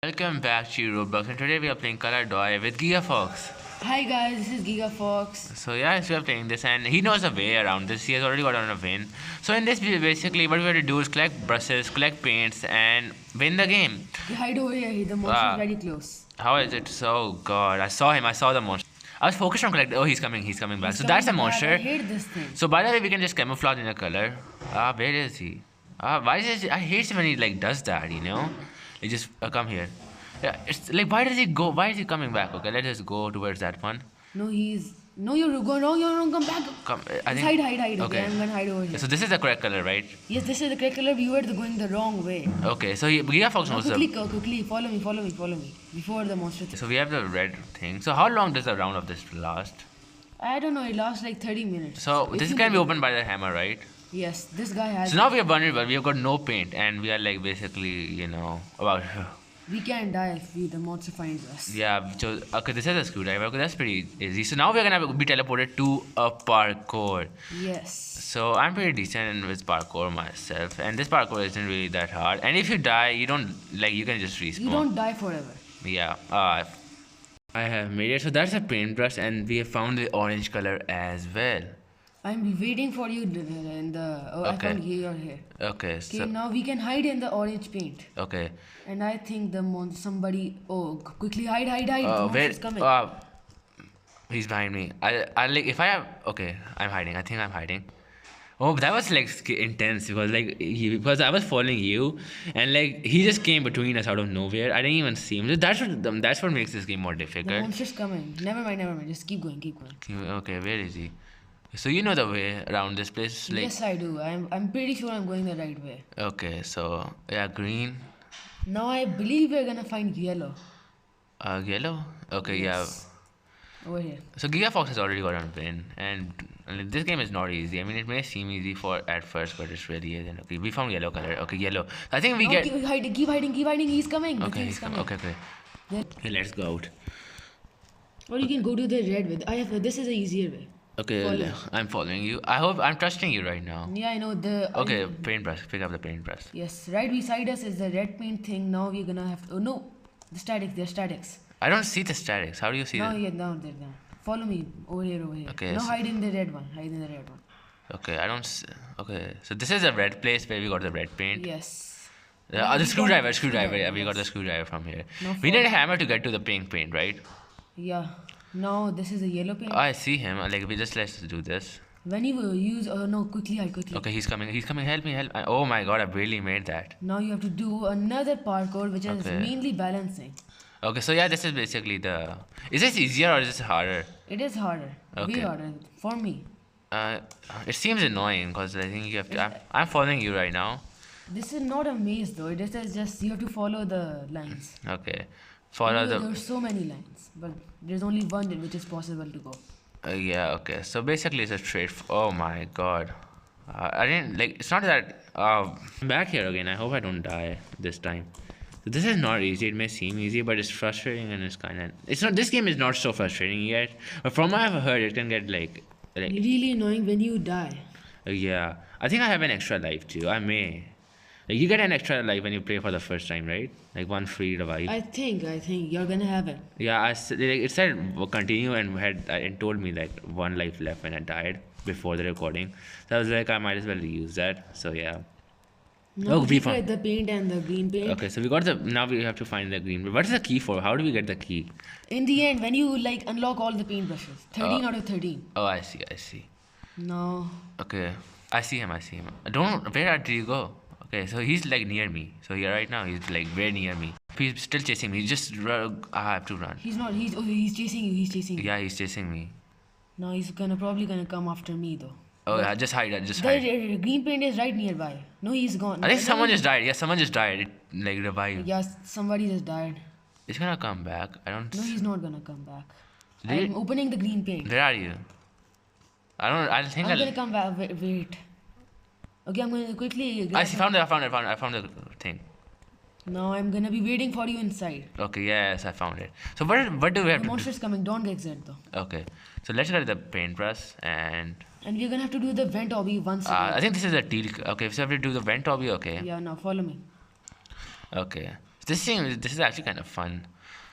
Welcome back to Roblox, and today we are playing Color Doi with GigaFox. Hi guys, this is Giga Fox. So yes, we are playing this, and he knows the way around this. He has already got on a win. So in this, basically, what we have to do is collect brushes, collect paints, and win the game. Hide over here, the monster is very close. How is it? So God, I saw him. I saw the monster. I was focused on collecting. Oh, he's coming. He's coming back. He's So that's a coming back. monster. I hate this thing. So by the way, we can just camouflage in a color. Where is he? Why is it? I hate it when he like does that. He just come here. Yeah, it's like why does he go? Why is he coming back? Okay, let's just go towards that one. No, he's. No, you're going wrong. You're wrong. Come back. Come, I Just think. hide. Okay, I'm gonna hide over here. So this is the correct color, right? Yes, this is the correct color. You were going the wrong way. Okay, so GigaFox Now knows quickly, follow me. Before the monster. So we have the red thing. So how long does the round of this last? I don't know. It lasts like 30 minutes. So If this you can be know- opened by the hammer, right? Yes, this guy has. So now we are vulnerable. We have got no paint, and we are like basically, about. We can die if the monster finds us. Yeah. So okay, this is a screwdriver. Okay, that's pretty easy. So now we're gonna be teleported to a parkour. Yes. So I'm pretty decent with parkour myself, and this parkour isn't really that hard. And if you die, you don't like you can just respawn. You don't die forever. Yeah. I have made it. So that's a paintbrush, and we have found the orange color as well. I'm waiting for you in the. Oh, Okay. I found here. Okay. Okay, So now we can hide in the orange paint. okay. And I think somebody. Oh, quickly hide. The monster Where? is coming. He's behind me. I like if I have. Okay, I'm hiding. I think I'm hiding. Oh, that was like intense because I was following you, and like he just came between us out of nowhere. I didn't even see him. That's what makes this game more The difficult. monster's coming. Never mind. Just keep going. Okay, where is he? So you know the way around this place, like. Yes, I do. I'm pretty sure I'm going the right way. Okay, so yeah, green, Now I believe we're gonna find yellow. yellow. Okay, Yes. Over here. yeah. So GigaFox has already got a win, and like, this game is not easy. I mean, it may seem easy for at first, but it really isn't. Okay, we found yellow color. Okay, yellow. I think we No, get. keep hiding. He's coming. The Okay, thing's he's coming. Okay. Then, Okay, let's go out. or you can go to the red way. This is the easier way. Okay, Follow. I'm following you. I hope I'm trusting you right now. Yeah, I know the. Okay, paintbrush. Pick up the paintbrush. Yes, right beside us is the red paint thing. Now we're gonna have to. Oh no, the statics. They're statics. I don't see the statics. How do you see Now that? you're down there. Now follow me over here. Okay, Now so- hide in the red one. Okay, I don't. Okay, so this is a red place where we got the red paint. Yes. The, Yeah, the we got screwdriver. the screwdriver, Yeah, we got yes. the screwdriver from here. Now We need a follow. hammer to get to the pink paint, right? Yeah. Now this is the yellow paint. I see him. Like let's do this. When you use, oh no, quickly hide. Okay, he's coming. Help me. Oh my God, I barely made that. Now you have to do another parkour, which is Okay. mainly balancing. Okay, so yeah, this is basically the. Is this easier or is this harder? It is harder. Okay. Way harder for me. Uh, it seems annoying because I think you have to. I'm following you right now. This is not a maze though. It is just you have to follow the lines. Okay, follow the. There's so many lines, but there's only one which is possible to go. Yeah, okay. So basically, it's a straight. Oh my God. I didn't like. It's not that. I'm back here again. I hope I don't die this time. So this is not easy. It may seem easy, but it's frustrating and it's kind of. It's not. This game is not so frustrating yet. But from what I've heard, it can get like. Really annoying when you die. Yeah. I think I have an extra life too. I may. Like you get an extra life when you play for the first time, right? Like one free revive. I think you're gonna have it. Yeah, it said continue and and told me like one life left when I died before the recording. So I was like, I might as well use that. So yeah. Now Oh, we keep found- the paint and the green paint. Okay, so we got the. Now we have to find the green. What is the key for? How do we get the key? In the end, when you like unlock all the paintbrushes, 13 out of 13. Oh, I see. No. Okay, I see him. Don't. Where did you go? Okay, so he's like near me. So here right now, he's like very near me. He's still chasing me. I have to run. He's not. He's chasing you. He's chasing you. Yeah, he's chasing me. Now he's probably gonna come after me though. Oh yeah, just hide. The green paint is right nearby. No, he's gone. I think No, someone no, just died. Yeah, someone just died. It like revived. Yes, somebody just died. It's gonna come back. I don't. No, he's not gonna come back. Did I'm opening the green paint. Where are you? I don't. I think I'm gonna come back. Wait. Okay, I'm gonna quickly. I see. Found it. I found the thing. Now I'm gonna be waiting for you inside. Okay. Yes, I found it. So what do we have The to do? monster's coming. Don't exit though. Okay. So let's get the paintbrush and. And we're gonna have to do the vent obby once again. I think this is a teal. Okay, so we have to do the vent obby. Okay. Yeah, now follow me. Okay. This is actually kind of fun.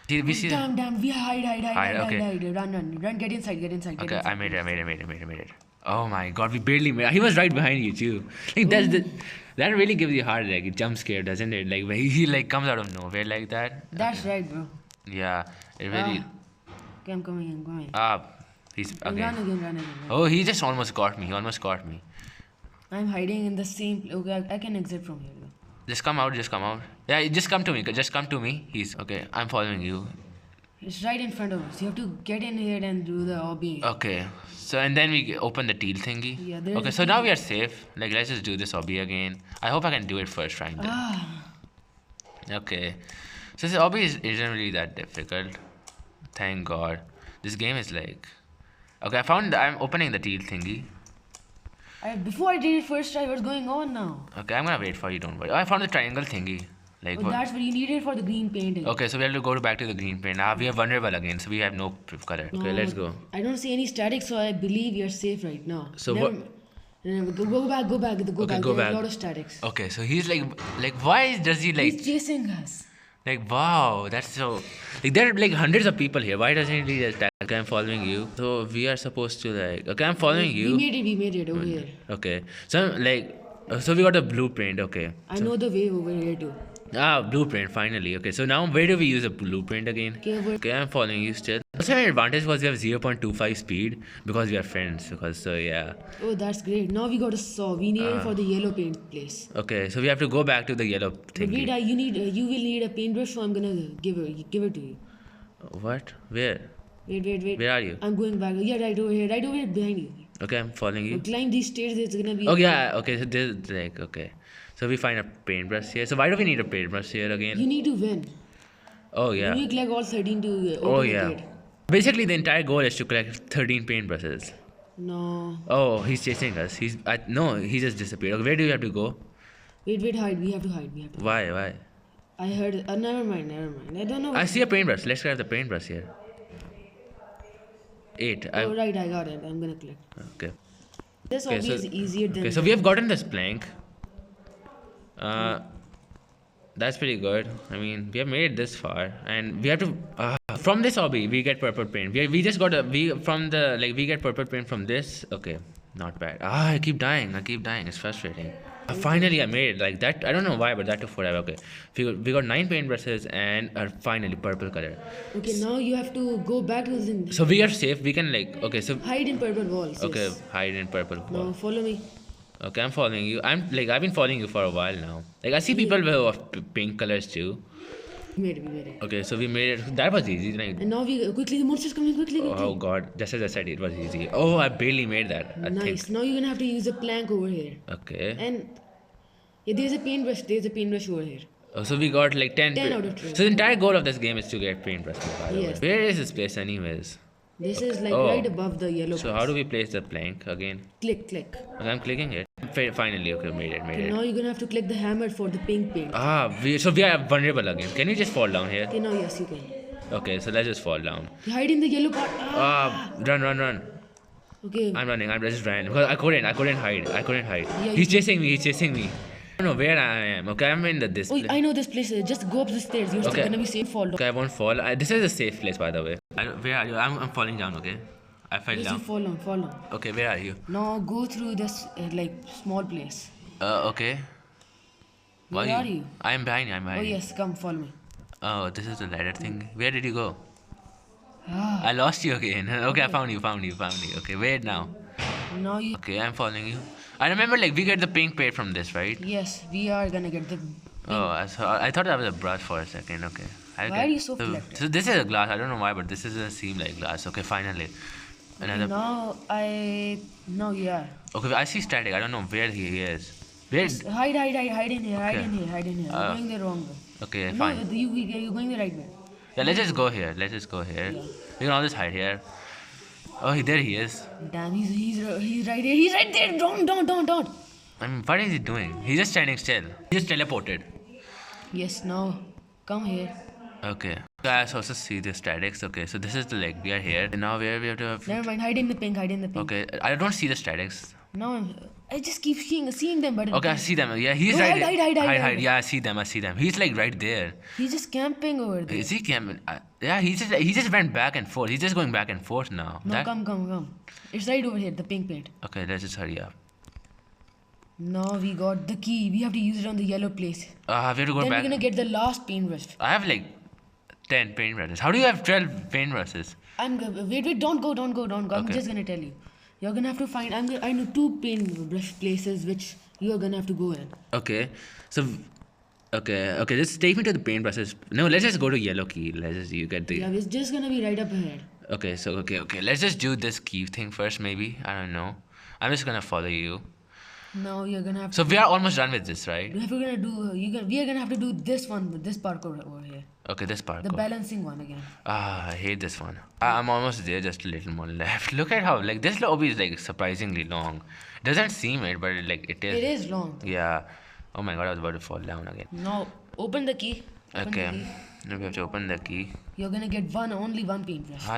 We see. Damn, we hide, Okay. run, get inside, get Okay, I inside. made it. Oh my god, we barely made it. He was right behind you too. Like that really gives you heart like a jump scare, doesn't it? Like when he like comes out of nowhere like that. That's right, bro. Yeah, it really. Okay, I'm coming. Ah, he's Run again. again. Oh, he just almost got me. He almost got me. I'm hiding in the same okay, I can exit from here, bro. Just come out. Yeah, just come to me. Just come to me. He's okay. I'm following you. It's right in front of us. You have to get in here and do the obby. Okay. So and then we open the teal thingy. Yeah, there's Okay, a so now we are safe. Like let's just do this obby again. I hope I can do it first trying to. Ah, Okay. So this obby isn't really that difficult. Thank God. This game is like. Okay, I'm opening the teal thingy. before I did it first try, what's going on now? Okay, I'm gonna wait for you. Don't worry. Oh, I found the triangle thingy. Like Oh, what? that's what you needed for the green painting. Okay, so we have to go back to the green paint. Now we are vulnerable again, so we have no color. Okay, let's go. I don't see any static, so I believe you're safe right now. So Never, what- Never, go back, Okay, go back. go There's back. a lot of statics. Okay, so he's like, why does he like, He's chasing us. like, wow, that's so, like, there are like hundreds of people here. Why doesn't he just attack? Okay, I'm following you. So we are supposed to like, okay, I'm following We you. made it over here. Okay, so like, so we got a blueprint. Okay, I know the way over here too. blueprint finally. Okay, so now where do we use a blueprint again? Okay, I'm following you still. Also, an advantage was we have 0.25 speed because we are friends. Because so yeah. Oh, that's great. Now we got a saw. We need it for the yellow paint place. Okay, so we have to go back to the yellow But thing. wait, you will need a paintbrush, so I'm gonna give it to you. What? Where? Wait. Where are you? I'm going back. Yeah, right over here behind you. Okay, I'm following you. Climb these stairs. It's gonna be. Oh yeah. Okay, so this like okay. So we find a paintbrush here. So why do we need a paintbrush here again? You need to win. Oh yeah. You need like all 13 to open Oh the yeah. gate. Basically, the entire goal is to collect 13 paintbrushes. No. Oh, he's chasing us. No, he just disappeared. Okay, where do we have to go? Wait, hide. We have to hide. Why? I heard. Never mind. I don't know. I see a paintbrush. Let's grab the paintbrush here. 8. Oh, right, I got it. I'm gonna click. Okay. This Okay, obby so- is easier than. Okay, so we have gotten this plank. That's pretty good. I mean, we have made it this far, and we have to. From this hobby, we get purple paint. We just got we get purple paint from this. Okay, not bad. I keep dying. It's frustrating. Finally, I made it like that. I don't know why, but that took forever. Okay, we got 9 paintbrushes and finally purple color. Okay, now you have to go back to the. So we are safe. We can like okay. So Hide in purple walls. okay, Yes. hide in purple wall. Now follow me. Okay, I'm following you. I've been following you for a while now. Like I see people with pink colors too. We made it. Okay, so we made it. That was easy. Like, And now we quickly. The monster's coming quickly. oh god, just as I said, it was easy. Oh, I barely made that. I Nice. think. Now you're gonna have to use a plank over here. Okay. And yeah, there's a paintbrush over here. Oh, so we got like 10. 10 out of 10. So the entire goal of this game is to get paintbrush. By the way. Yes. Where is this place, anyways? This is like Oh. right above the yellow. So how do we place the plank again? Click. Okay, I'm clicking it. Finally, okay, made it. Okay, now you're gonna have to click the hammer for the pink paint. So we are vulnerable again. Can you just fall down here? Okay, now yes, you can. Okay, so let's just fall down. You hide in the yellow part. Run. Okay. I'm running. I just ran because I couldn't hide. Yeah, He's chasing me. I don't know where I am. Okay, I'm in this Oh, place. I know this place. Just go up the stairs. You're Okay. still gonna be safe. Fall down. Okay, I won't fall. This is a safe place, by the way. Where are you? I'm falling down. Okay, I fell Yes, you down. fall down. Okay, where are you? Now go through this like small place. Okay. Where are you? I'm behind you. Oh yes, come follow me. Oh, this is the ladder thing. Where did you go? Ah, I lost you again. Okay, I found you. Okay, where now? now you. Okay, I'm following you. I remember like we get the pink paint from this, right? Yes, we are gonna get the. Oh, I thought that was a brush for a second. Okay. Why are you so flat? So this is a glass. I don't know why, but this doesn't seem like glass. Okay, finally. Another. Now yeah. Okay, I see static. I don't know where he is. Where? Hide in here. Hide Okay. in here. You're going the wrong way. Okay, No, fine. you're going the right way. Yeah, let's just go here. Yeah. We can always hide here. Oh, there he is. Damn, he's right here. He's right there. Don't. I mean, what is he doing? He's just standing still. He just teleported. Yes, now come here. Okay. I also see the statics. Okay, so this is the leg. We are here. And now where we have to have. Never mind. Hide in the pink. Okay, I don't see the statics. Now I'm. I just keep seeing them, but Okay, I see them. Yeah, he's No, right. hide. Yeah, I see them. I see them. He's like right there. he's just camping over there. Is he camping? Yeah, he just went back and forth. He's just going back and forth now. No, come. It's right over here, the pink paint. Okay, let's just hurry up. Now we got the key. We have to use it on the yellow place. We have to go Then back. we're gonna get the last paintbrush. I have like 10 paintbrushes. How do you have 12 paintbrushes? Wait, don't go. I'm Okay. just gonna tell you. You're gonna have to find. I know 2 paintbrush places which you're gonna have to go in. Okay, so okay, just take me to the paintbrushes. No, let's just go to yellow key. You get the. Yeah, it's just gonna be right up ahead. Okay, so okay. Let's just do this key thing first, maybe. I don't know. I'm just gonna follow you. Now you're gonna have to. So we are almost done with this, right? We are gonna have to do this one, this parkour over here. Okay, this part. The Go. balancing one again. I hate this one. I'm almost there, just a little more left. Look at how like this lobby is like surprisingly long. Doesn't seem it, but it is. It is long. Yeah. Oh my god, I was about to fall down again. Now open the key. Open the Okay. key. Now we have to open the key. You're gonna get only one paintbrush.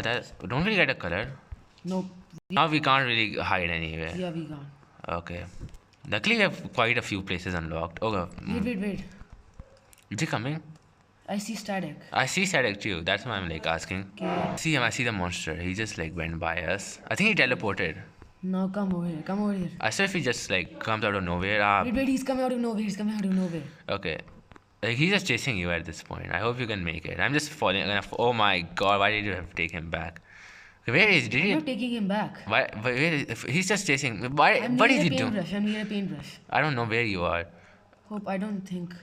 Don't we get a color? Nope. Now we can't really hide anywhere. Yeah, we got. Okay. Luckily we have quite a few places unlocked. Okay. Wait. Is he coming? I see static. I see static too. That's why I'm like asking. Okay. See him. I see the monster. He just like went by us. I think he teleported. Now come over here. I swear if he just like comes out of nowhere. Wait, he's coming out of nowhere. Okay. Like he's just chasing you at this point. I hope you can make it. I'm just falling. Oh my god! Why did you have to take him back? Where is? Did I'm he? not taking him back. Why? Where is, he's just chasing. Why? I'm What near is a he doing? paintbrush. I'm near a paintbrush. I don't know where you are. I don't think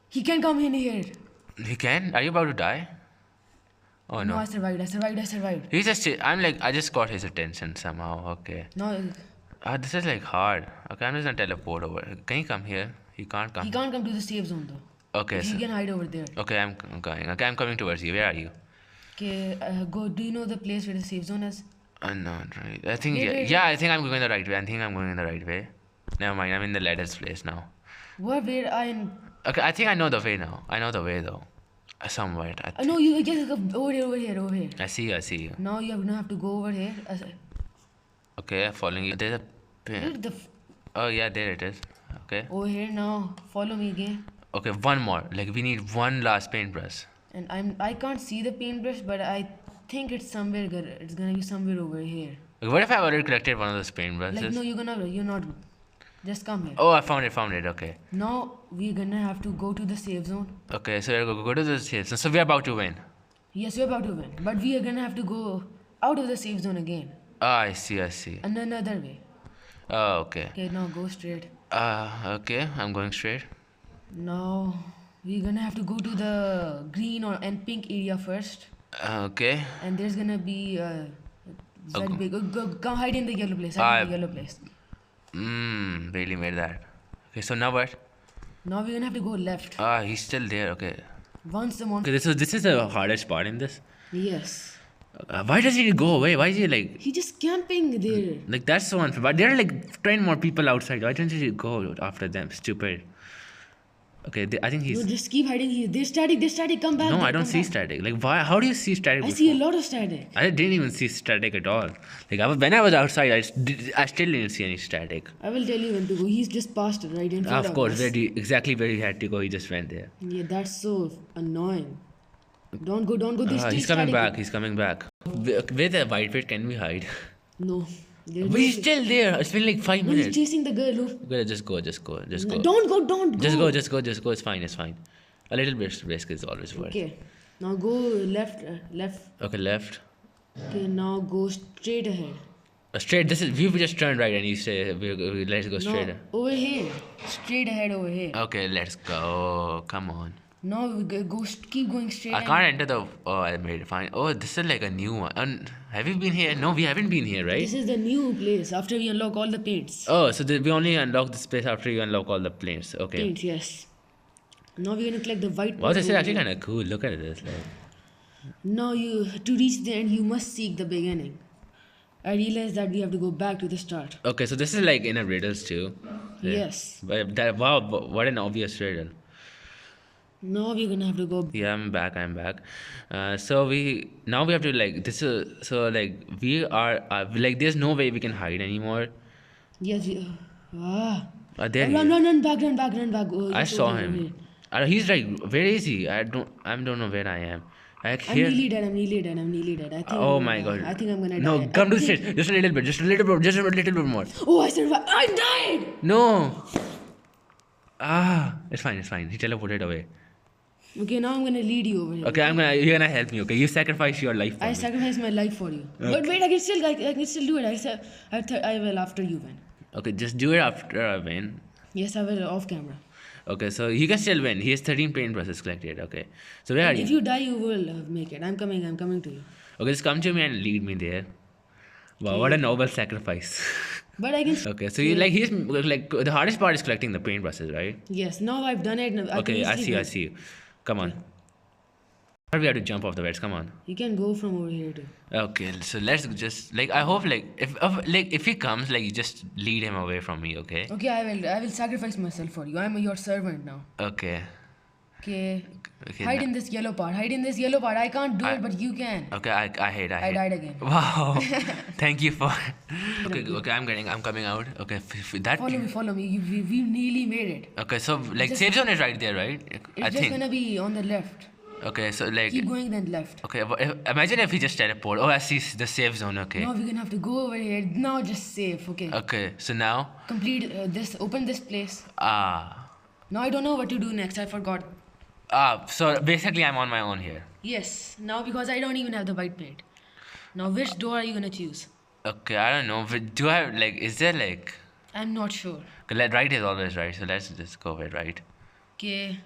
he can come in here. He can? Are you about to die? Oh No, no. I survived. He's just. I'm like. I just got his attention somehow. Okay. No, This is like hard. Okay, I'm just gonna teleport over. Can you come here? He can't come. he can't come to the safe zone though. Okay. He So, can hide over there. okay, I'm going. Okay, I'm coming towards you. Where are you? Okay, go. Do you know the place where the safe zone is? Not right. I think Wait. yeah. I think I'm going the right way. I think I'm going in the right way. Never mind. I'm in the ladder's place now. Where I? Okay, I think I know the way now. I know the way though. Somewhat. No, you just go over here. I see you. I see you. Now you have to go over here. Okay, I'm following you. There's a pin. Oh yeah, there it is. Okay. Over here now. Follow me again. Okay, one more. Like we need one last paintbrush. And I can't see the paintbrush, but I think it's somewhere good. It's gonna be somewhere over here. Like, what if I've already collected one of those paintbrushes? Like no, you're not. Just come here. Oh, I found it. Okay. Now we're gonna have to go to the safe zone. Okay, so we're go to the safe. So we're about to win. Yes, we're about to win, but we are gonna have to go out of the safe zone again. Ah, I see. And another way. Oh, okay. Okay, now go straight. Okay, I'm going straight. Now we're gonna have to go to the green and pink area first, Okay. and there's gonna be very big. Go hide in the yellow place. Really made that. Okay, so now what? Now we're gonna have to go left. He's still there. Okay. Once the monster. Okay, this is the hardest part in this. Yes. Why does he go away? Why is he like He just camping there. like that's so unfair? But there are like 10 more people outside. Why don't you go after them? Stupid. Okay, I think No, he's. just keep hiding here. They're static. Come back. No, I come don't see back. static. Like why? How do you see static? I see a before? lot of static. I didn't even see static at all. Like when I was outside, I still didn't see any static. I will tell you when to go. He's just passed it right in front Of course, us. exactly where he had to go. He just went there. Yeah, that's so annoying. Don't go. They're still He's coming static. back. He's coming back. Where the white pit can we hide? No. We're still there. It's been like 5 No, he's minutes. chasing the girl. Look. Okay, just go. Don't go. Just go. It's fine. A little bit risk is always worth. Okay. Now go left. Okay, left. Okay, now go straight ahead. Straight. We just turned right, and you say let's go straight. No, over here. Straight ahead over here. Okay, let's go. Come on. Now we keep going straight. I can't enter the. Oh, I made it fine. Oh, this is like a new one. Have you been here? No, we haven't been here, right? This is the new place after we unlock all the paints. Oh, so we only unlock this place after you unlock all the planes. Okay. Paints, yes. Now we're gonna collect the white. Wow, this is over actually here. kind of cool. Look at this. Like. Now to reach the end, you must seek the beginning. I realized that we have to go back to the start. Okay, so this is like in a riddles too. Yeah. Yes. But wow, what an obvious riddle. Now we're gonna have to go. Yeah, I'm back. So we have to like this is so like we are like there's no way we can hide anymore. Yes. Ah. There he Run, is. run back, run back, run back. Oh, I just saw over here. him. He's like, where is he? I don't know where I am. Like I'm here. nearly dead. I'm nearly dead. I'm nearly dead. I think Oh I'm my gonna die. god. I think I'm gonna No, die. come I to the think- stage. Just a little bit. Just a little bit. Just a little bit more. Oh, I survived. I died. No. It's fine. It's fine. He teleported away. Okay, now I'm gonna lead you over here. Okay, you're gonna help me. Okay, you sacrifice your life for I me. sacrificed my life for you. But wait, I can still do it. I will after you win. Okay, just do it after I win. Yes, I will off camera. Okay, so he can still win. He has 13 paintbrushes collected. Okay, so where are If you? you die, you will make it. I'm coming to you. Okay, just come to me and lead me there. Wow, what a noble sacrifice. But I can. Okay, so he's like the hardest part is collecting the paintbrushes, right? Yes, now I've done it. I Okay, can I easily see win. you. Come on. Or we have to jump off the beds. Come on. You can go from over here too. Okay, so let's just like I hope like if he comes like you just lead him away from me. Okay. Okay, I will sacrifice myself for you. I'm your servant now. Okay. Okay. Okay. Hide in this yellow part. Hide in this yellow part. I can't do it, but you can. Okay, I hate. I died again. Wow. Thank you for. Okay, I'm coming out. Okay, that. Follow me. We nearly made it. Okay, so like safe zone is right there, right? It's I just think. gonna be on the left. Okay, so like. Keep going then left. Okay, imagine if he just teleport. Oh, I see the safe zone. Okay. Now we're gonna have to go over here. Now just safe. Okay. Okay, so now. Complete this. Open this place. Ah. Now I don't know what to do next. I forgot. So basically I'm on my own here. Yes. Now because I don't even have the white plate. Now which door are you gonna choose? Okay, I don't know. But do I like? Is there like? I'm not sure. Okay, right is always right. So let's just go with right. Okay.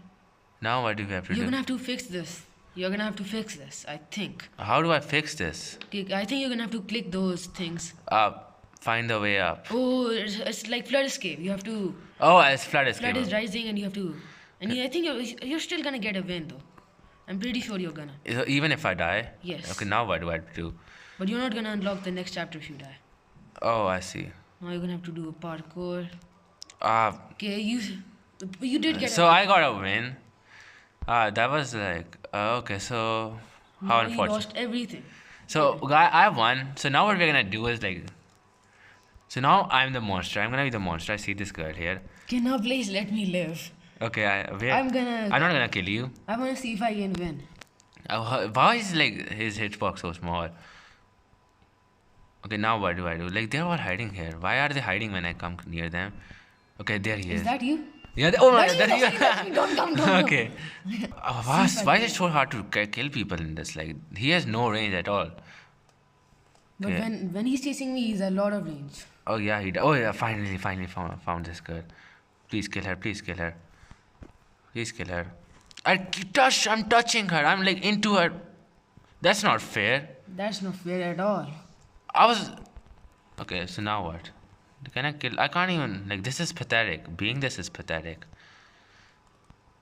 Now what do we have to You're do? gonna have to fix this. You're gonna have to fix this. I think. How do I fix this? Okay, I think you're gonna have to click those things. Find the way up. Oh, it's like flood escape. You have to. Oh, it's flood escape. Flood is rising, and you have to. And I think you're still gonna get a win though. I'm pretty sure you're gonna. So even if I die? Yes. Okay, now what do I do? But you're not gonna unlock the next chapter if you die. Oh, I see. Now you're gonna have to do a parkour. Uh, Okay, you did get. so I got a win. That was like, okay, so how now you unfortunate. lost everything. So, I won. So now what we're gonna do is like, so now I'm the monster. I'm gonna be the monster. I see this girl here. Okay, now please let me live. Okay, I'm gonna. I'm not gonna kill you. I wanna see if I can win. Why is like his hitbox so small? Okay, now what do I do? Like they're all hiding here. Why are they hiding when I come near them? Okay, there he is. Is that you? Yeah. Oh my. That's you, that's you. Don't come. Okay. Why is it so hard to kill people in this? Like he has no range at all. But Okay. when he's chasing me, he's a lot of range. Oh yeah, oh yeah. Finally found this girl. Please kill her. Please kill her. Please kill her. I'm touching her. I'm like into her. That's not fair. That's not fair at all. I was. Okay, so now what? Can I kill? I can't even. Like, this is pathetic. Being this is pathetic.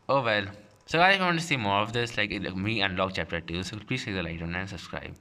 Oh well. So, guys, if you want to see more of this, like me unlock chapter 2, so please click the like button and subscribe.